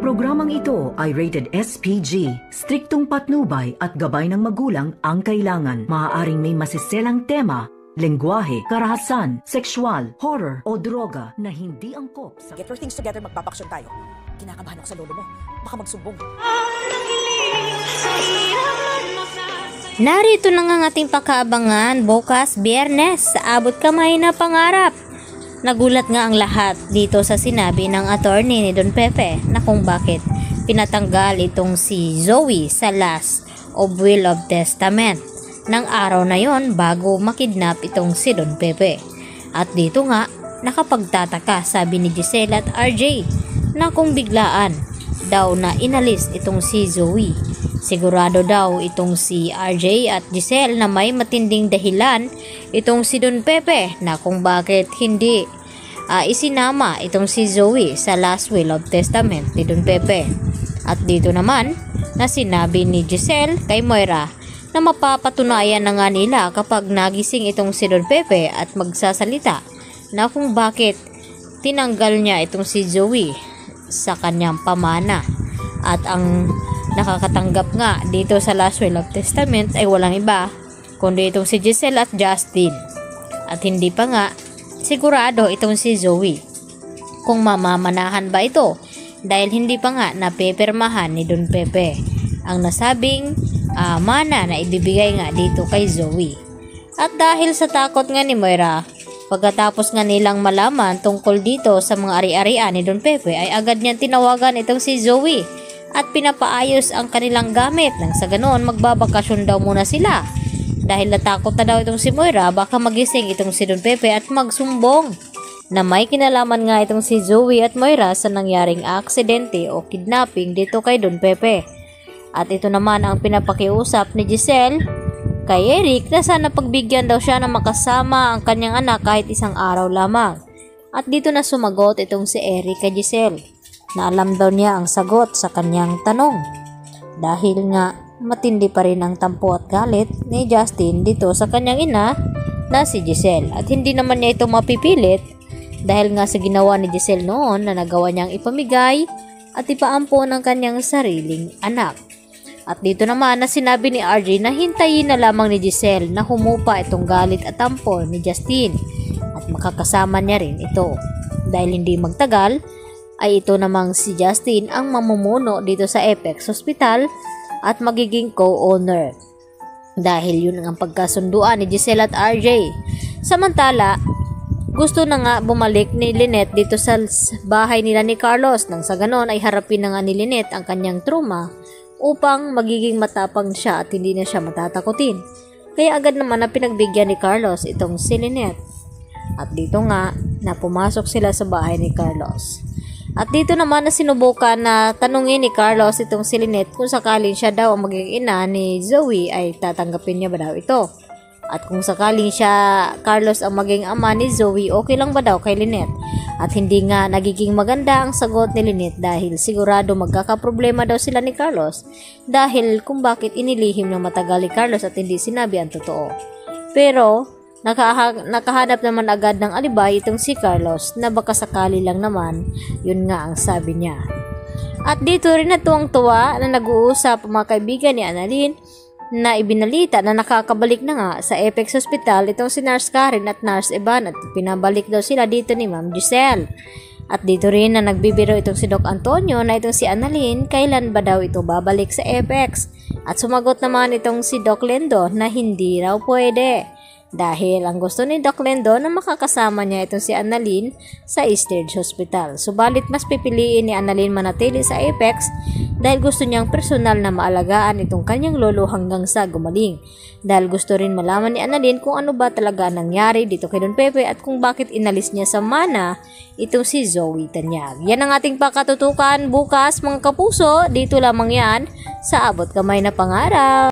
Ang programang ito ay rated SPG. Striktong patnubay at gabay ng magulang ang kailangan. Maaaring may masiselang tema, lengguwahe, karahasan, sexual, horror o droga na hindi angkop sa... Get your things together, magpapaksyon tayo. Kinakabahan ako sa lolo mo. Baka magsumbong. Narito na nga ang ating pakaabangan bukas Biyernes sa Abot Kamay na Pangarap. Nagulat nga ang lahat dito sa sinabi ng attorney ni Don Pepe na kung bakit pinatanggal itong si Zoe sa last of will of testament ng araw na yon bago makidnap itong si Don Pepe. At dito nga nakapagtataka sabi ni Giselle at RJ na kung biglaan daw na inalis itong si Zoe. Sigurado daw itong si RJ at Giselle na may matinding dahilan itong si Don Pepe na kung bakit hindi isinama itong si Zoe sa last will of testament ni Don Pepe. At dito naman na sinabi ni Giselle kay Moira na mapapatunayan na nga nila kapag nagising itong si Don Pepe at magsasalita na kung bakit tinanggal niya itong si Zoe sa kanyang pamana. At ang nakakatanggap nga dito sa last will of testament ay walang iba kundi itong si Giselle at Justin. At hindi pa nga sigurado itong si Zoe kung mamamanahan ba ito dahil hindi pa nga napepirmahan ni Don Pepe ang nasabing mana na ibibigay nga dito kay Zoe. At dahil sa takot nga ni Moira, pagkatapos nga nilang malaman tungkol dito sa mga ari-arian ni Don Pepe ay agad niyang tinawagan itong si Zoe at pinapaayos ang kanilang gamit nang sa ganoon magbabakasyon daw muna sila dahil natakot na daw itong si Moira baka magising itong si Don Pepe at magsumbong na may kinalaman nga itong si Zoe at Moira sa nangyaring aksidente o kidnapping dito kay Don Pepe. At ito naman ang pinapakiusap ni Giselle kay Eric na sana pagbigyan daw siya na makasama ang kanyang anak kahit isang araw lamang. At dito na sumagot itong si Eric kay Giselle na alam daw niya ang sagot sa kanyang tanong dahil nga matindi pa rin ang tampo at galit ni Justin dito sa kanyang ina na si Giselle at hindi naman niya ito mapipilit dahil nga sa ginawa ni Giselle noon na nagawa niyang ipamigay at ipaampo ng kanyang sariling anak. At dito naman na sinabi ni RJ na hintayin na lamang ni Giselle na humupa itong galit at tampo ni Justin at makakasama niya rin ito dahil hindi magtagal ay ito namang si Justin ang mamumuno dito sa Apex Hospital at magiging co-owner dahil yun ang pagkasunduan ni Giselle at RJ. Samantala, gusto na nga bumalik ni Lynette dito sa bahay nila ni Carlos nang sa ganon ay harapin na nga ni Lynette ang kanyang trauma upang magiging matapang siya at hindi na siya matatakutin. Kaya agad naman na pinagbigyan ni Carlos itong si Lynette. At dito nga na pumasok sila sa bahay ni Carlos. At dito naman na sinubukan na tanungin ni Carlos itong si Lynette kung sakaling siya daw ang magiging ina ni Zoe ay tatanggapin niya ba daw ito. At kung sakaling siya, Carlos ang maging ama ni Zoe, okay lang ba daw kay Lynette? At hindi nga nagiging maganda ang sagot ni Lynette dahil sigurado magkakaproblema daw sila ni Carlos dahil kung bakit inilihim ng matagal ni Carlos at hindi sinabi ang totoo. Pero nakahanap naman agad ng alibay itong si Carlos na baka sakali lang naman, yun nga ang sabi niya. At dito rin na tuwang-tuwa na nag-uusap ang mga kaibigan ni Annalyn na ibinalita na nakakabalik na nga sa Apex Hospital itong si Nurse Karen at Nurse Evan at pinabalik daw sila dito ni Ma'am Giselle. At dito rin na nagbibiro itong si Doc Antonio na itong si Annalyn kailan ba daw ito babalik sa Apex. At sumagot naman itong si Doc Lendo na hindi raw pwede dahil ang gusto ni Doc Lendo na makakasama niya itong si Annalyn sa Eastridge Hospital. Subalit mas pipiliin ni Annalyn manatili sa Apex dahil gusto niyang personal na maalagaan itong kanyang lolo hanggang sa gumaling. Dahil gusto rin malaman ni Annalyn kung ano ba talaga nangyari dito kay Don Pepe at kung bakit inalis niya sa mana itong si Zoe Tanyag. Yan ang ating pakatutukan bukas mga kapuso. Dito lamang yan sa Abot Kamay na Pangarap.